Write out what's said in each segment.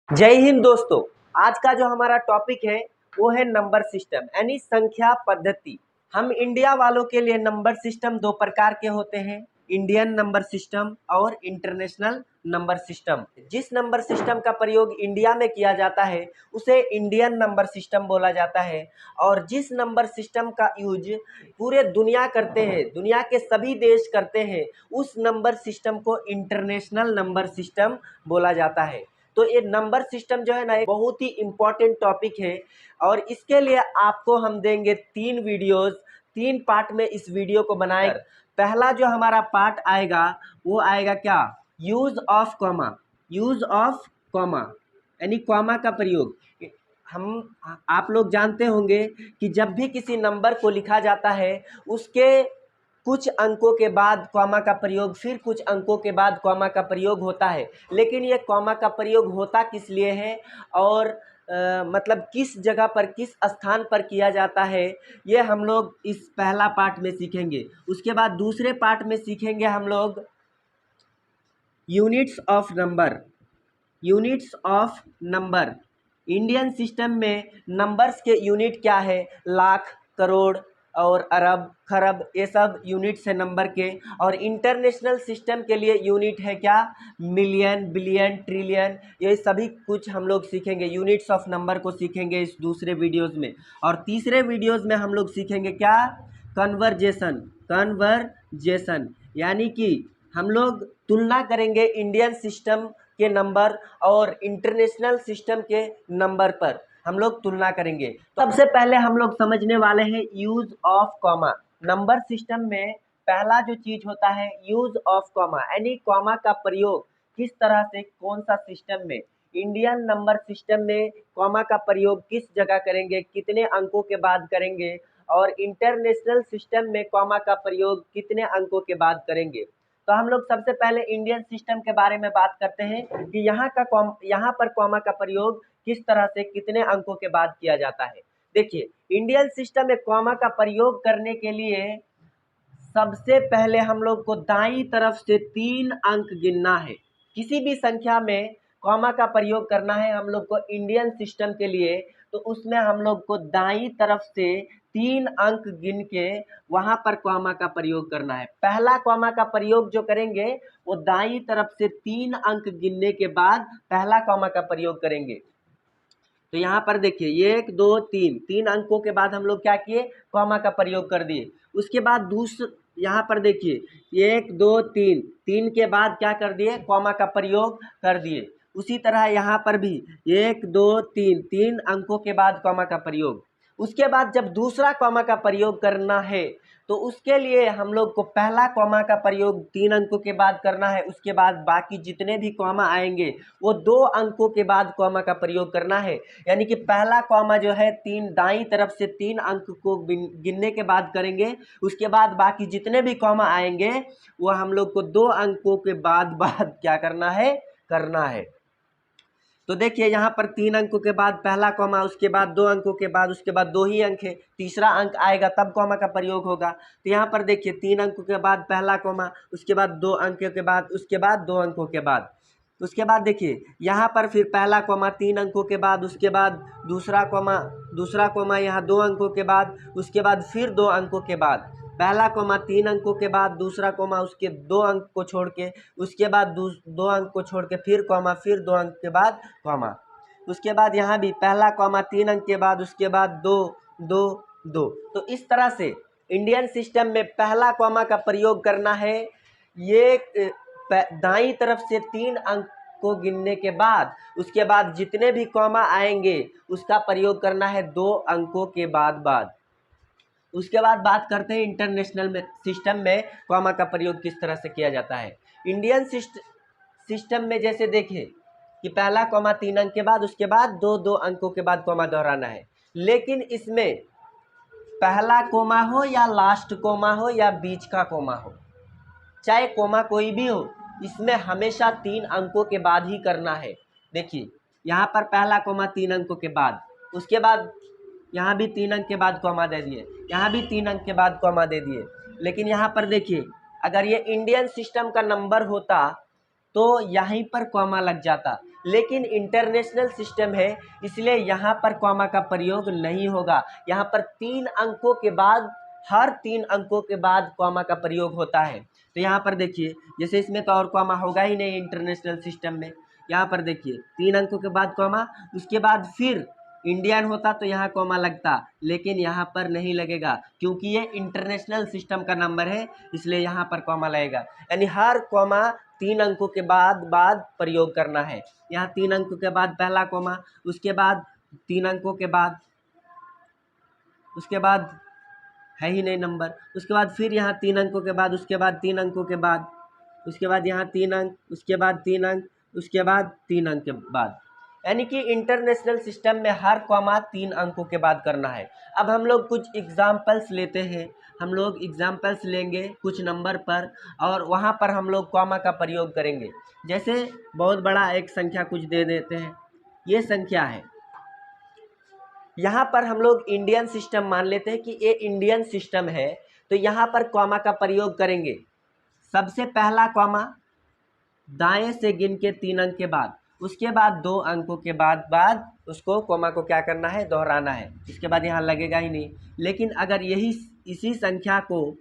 जय हिंद दोस्तों। आज का जो हमारा टॉपिक है वो है नंबर सिस्टम यानी संख्या पद्धति। हम इंडिया वालों के लिए नंबर सिस्टम दो प्रकार के होते हैं, इंडियन नंबर सिस्टम और इंटरनेशनल नंबर सिस्टम। जिस नंबर सिस्टम का प्रयोग इंडिया में किया जाता है उसे इंडियन नंबर सिस्टम बोला जाता है, और जिस नंबर सिस्टम का यूज पूरे दुनिया करते हैं, दुनिया के सभी देश करते हैं, उस नंबर सिस्टम को इंटरनेशनल नंबर सिस्टम बोला जाता है। तो ये नंबर सिस्टम जो है ना, एक बहुत ही इम्पोर्टेंट टॉपिक है, और इसके लिए आपको हम देंगे 3 वीडियोस, 3 पार्ट में इस वीडियो को बनाए। पहला जो हमारा पार्ट आएगा वो आएगा क्या, use of comma. Use of comma यानी कॉमा का प्रयोग। हम आप लोग जानते होंगे कि जब भी किसी नंबर को लिखा जाता है उसके कुछ अंकों के बाद कॉमा का प्रयोग, फिर कुछ अंकों के बाद कॉमा का प्रयोग होता है। लेकिन ये कॉमा का प्रयोग होता किस लिए है और मतलब किस जगह पर, किस स्थान पर किया जाता है, ये हम लोग इस पहला पार्ट में सीखेंगे। उसके बाद दूसरे पार्ट में सीखेंगे हम लोग units of number. Units of number, Indian system में नंबर्स के यूनिट क्या है, लाख, करोड़ और अरब, खरब, ये सब यूनिट्स है नंबर के। और इंटरनेशनल सिस्टम के लिए यूनिट है क्या, मिलियन, बिलियन, ट्रिलियन, ये सभी कुछ हम लोग सीखेंगे। यूनिट्स ऑफ नंबर को सीखेंगे इस दूसरे वीडियोज़ में। और तीसरे वीडियोज़ में हम लोग सीखेंगे क्या, कन्वर्जेशन। कन्वर्जेशन यानी कि हम लोग तुलना करेंगे इंडियन सिस्टम के नंबर और इंटरनेशनल सिस्टम के नंबर पर हम लोग तुलना करेंगे। तो सबसे पहले हम लोग समझने वाले हैं use of comma. Number system में पहला जो चीज होता है यूज ऑफ कॉमा, यानी कॉमा का प्रयोग किस तरह से, कौन सा सिस्टम में। इंडियन नंबर सिस्टम में कॉमा का प्रयोग किस जगह करेंगे, कितने अंकों के बाद करेंगे, और इंटरनेशनल सिस्टम में कॉमा का प्रयोग कितने अंकों के बाद करेंगे। तो हम लोग सबसे पहले इंडियन सिस्टम के बारे में बात करते हैं कि यहाँ पर कॉमा का प्रयोग किस तरह से, कितने अंकों के बाद किया जाता है। देखिए, इंडियन सिस्टम में कॉमा का प्रयोग करने के लिए सबसे पहले हम लोग को दाईं तरफ से 3 अंक गिनना है। किसी भी संख्या में कॉमा का प्रयोग करना है हम लोग को इंडियन सिस्टम के लिए, तो उसमें हम लोग को दाईं तरफ से 3 अंक गिन के वहाँ पर कॉमा का प्रयोग करना है। पहला कॉमा का प्रयोग जो करेंगे वो दाईं तरफ से 3 अंक गिनने के बाद पहला कॉमा का प्रयोग करेंगे। तो यहाँ पर देखिए 1 2 3, 3 अंकों के बाद हम लोग क्या किए, कॉमा का प्रयोग कर दिए। उसके बाद यहाँ पर देखिए 1 2 3, 3 के बाद क्या कर दिए, कॉमा का प्रयोग कर दिए। उसी तरह यहाँ पर भी 1 2 3, 3 अंकों के बाद कॉमा का प्रयोग। उसके बाद जब दूसरा कॉमा का प्रयोग करना है तो उसके लिए हम लोग को पहला कॉमा का प्रयोग 3 अंकों के बाद करना है। उसके बाद बाकी जितने भी कॉमा आएंगे वो 2 अंकों के बाद कॉमा का प्रयोग करना है। यानी कि पहला कॉमा जो है दाईं तरफ से 3 अंक को गिनने के बाद करेंगे। उसके बाद बाकी जितने भी कॉमा आएंगे वो हम लोग को 2 अंकों के बाद क्या करना है। तो देखिए यहाँ पर 3 अंकों के बाद पहला कॉमा, उसके बाद 2 अंकों के बाद, उसके बाद 2 ही अंक है, तीसरा अंक आएगा तब कॉमा का प्रयोग होगा। तो यहाँ पर देखिए 3 अंकों के बाद पहला कॉमा, उसके बाद 2 अंकों के बाद, उसके बाद 2 अंकों के बाद। उसके बाद देखिए यहाँ पर फिर पहला कॉमा 3 अंकों के बाद, उसके बाद दूसरा कॉमा यहाँ 2 अंकों के बाद, उसके बाद फिर 2 अंकों के बाद पहला कॉमा 3 अंकों के बाद, दूसरा कॉमा उसके 2 अंक को छोड़ के, उसके बाद 2 अंक को छोड़ के फिर कॉमा, फिर 2 अंक के बाद कॉमा। उसके बाद यहाँ भी पहला कॉमा 3 अंक के बाद, उसके बाद 2 2 2। तो इस तरह से इंडियन सिस्टम में पहला कॉमा का प्रयोग करना है। ये दाईं तरफ से 3 अंक को गिनने के बाद उसके बाद जितने भी कॉमा आएंगे उसका प्रयोग करना है 2 अंकों के बाद। उसके बाद बात करते हैं इंटरनेशनल में सिस्टम में कॉमा का प्रयोग किस तरह से किया जाता है। इंडियन सिस्टम में जैसे देखिए कि पहला कॉमा 3 अंक के बाद, उसके बाद 2 अंकों के बाद कॉमा दोहराना है। लेकिन इसमें पहला कॉमा हो या लास्ट कॉमा हो या बीच का कॉमा हो, चाहे कॉमा कोई भी हो, इसमें हमेशा 3 अंकों के बाद ही करना है। देखिए यहाँ पर पहला कॉमा 3 अंकों के बाद, उसके बाद यहाँ भी 3 अंक के बाद कॉमा दे दिए, यहाँ भी 3 अंक के बाद कॉमा दे दिए। लेकिन यहाँ पर देखिए अगर ये इंडियन सिस्टम का नंबर होता तो यहीं पर कॉमा लग जाता। लेकिन इंटरनेशनल सिस्टम है इसलिए यहाँ पर कॉमा का प्रयोग नहीं होगा। यहाँ पर 3 अंकों के बाद, हर 3 अंकों के बाद कॉमा का प्रयोग होता है। तो यहाँ पर देखिए, जैसे इसमें तो और कॉमा होगा ही नहीं इंटरनेशनल सिस्टम में। यहाँ पर देखिए 3 अंकों के बाद कॉमा, उसके बाद फिर इंडियन होता तो यहाँ कॉमा लगता, लेकिन यहाँ पर नहीं लगेगा क्योंकि ये इंटरनेशनल सिस्टम का नंबर है, इसलिए यहाँ पर कॉमा लगेगा। यानी हर कॉमा 3 अंकों के बाद प्रयोग करना है। यहाँ 3 अंकों के बाद पहला कॉमा, उसके बाद 3 अंकों के बाद, उसके बाद है ही नहीं नंबर, उसके बाद फिर यहाँ 3 अंकों के बाद, उसके बाद 3 अंकों के बाद, उसके बाद यहाँ 3 अंक, उसके बाद 3 अंक, उसके बाद 3 अंक के बाद। यानी कि इंटरनेशनल सिस्टम में हर कॉमा 3 अंकों के बाद करना है। अब हम लोग कुछ एग्जाम्पल्स लेते हैं, हम लोग एग्जाम्पल्स लेंगे कुछ नंबर पर और वहाँ पर हम लोग कॉमा का प्रयोग करेंगे। जैसे बहुत बड़ा एक संख्या कुछ दे देते हैं, ये संख्या है, यहाँ पर हम लोग इंडियन सिस्टम मान लेते हैं कि ये इंडियन सिस्टम है, तो यहाँ पर कॉमा का प्रयोग करेंगे। सबसे पहला कॉमा दाएं से गिन के 3 अंक के बाद, उसके बाद 2 अंकों के बाद उसको कॉमा को क्या करना है, दोहराना है। इसके बाद यहाँ लगेगा ही नहीं। लेकिन अगर इसी संख्या को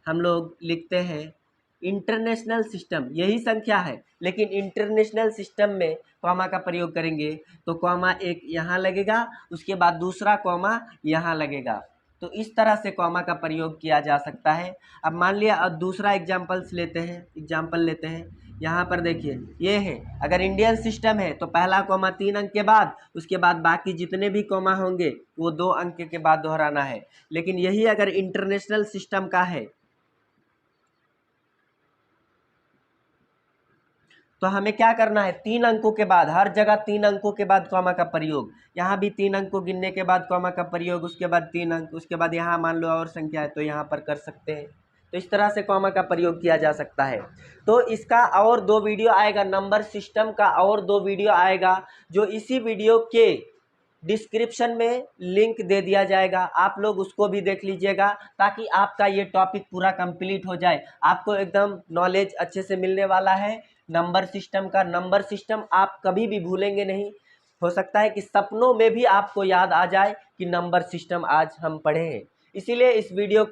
हम लोग लिखते हैं इंटरनेशनल सिस्टम, यही संख्या है लेकिन इंटरनेशनल सिस्टम में कॉमा का प्रयोग करेंगे तो कॉमा एक यहाँ लगेगा, उसके बाद दूसरा कॉमा यहाँ लगेगा। तो इस तरह से कॉमा का प्रयोग किया जा सकता है। अब मान लिया, अब दूसरा एग्जाम्पल लेते हैं। यहाँ पर देखिए ये है, अगर इंडियन सिस्टम है तो पहला कॉमा 3 अंक के बाद, उसके बाद बाकी जितने भी कॉमा होंगे वो 2 अंक के बाद दोहराना है। लेकिन यही अगर इंटरनेशनल सिस्टम का है तो हमें क्या करना है, 3 अंकों के बाद, हर जगह 3 अंकों के बाद कॉमा का प्रयोग। यहाँ भी 3 अंकों गिनने के बाद कॉमा का प्रयोग, उसके बाद 3 अंक, उसके बाद यहाँ मान लो और संख्या है तो यहाँ पर कर सकते हैं। तो इस तरह से कॉमा का प्रयोग किया जा सकता है। तो इसका और 2 वीडियो आएगा, नंबर सिस्टम का और 2 वीडियो आएगा, जो इसी वीडियो के डिस्क्रिप्शन में लिंक दे दिया जाएगा। आप लोग उसको भी देख लीजिएगा ताकि आपका ये टॉपिक पूरा कंप्लीट हो जाए। आपको एकदम नॉलेज अच्छे से मिलने वाला है नंबर सिस्टम का। नंबर सिस्टम आप कभी भी भूलेंगे नहीं। हो सकता है कि सपनों में भी आपको याद आ जाए कि नंबर सिस्टम आज हम पढ़े हैं। इसीलिए इस वीडियो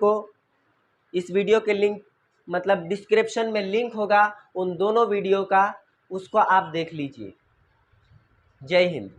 के लिंक, मतलब डिस्क्रिप्शन में लिंक होगा उन दोनों वीडियो का, उसको आप देख लीजिए। जय हिंद।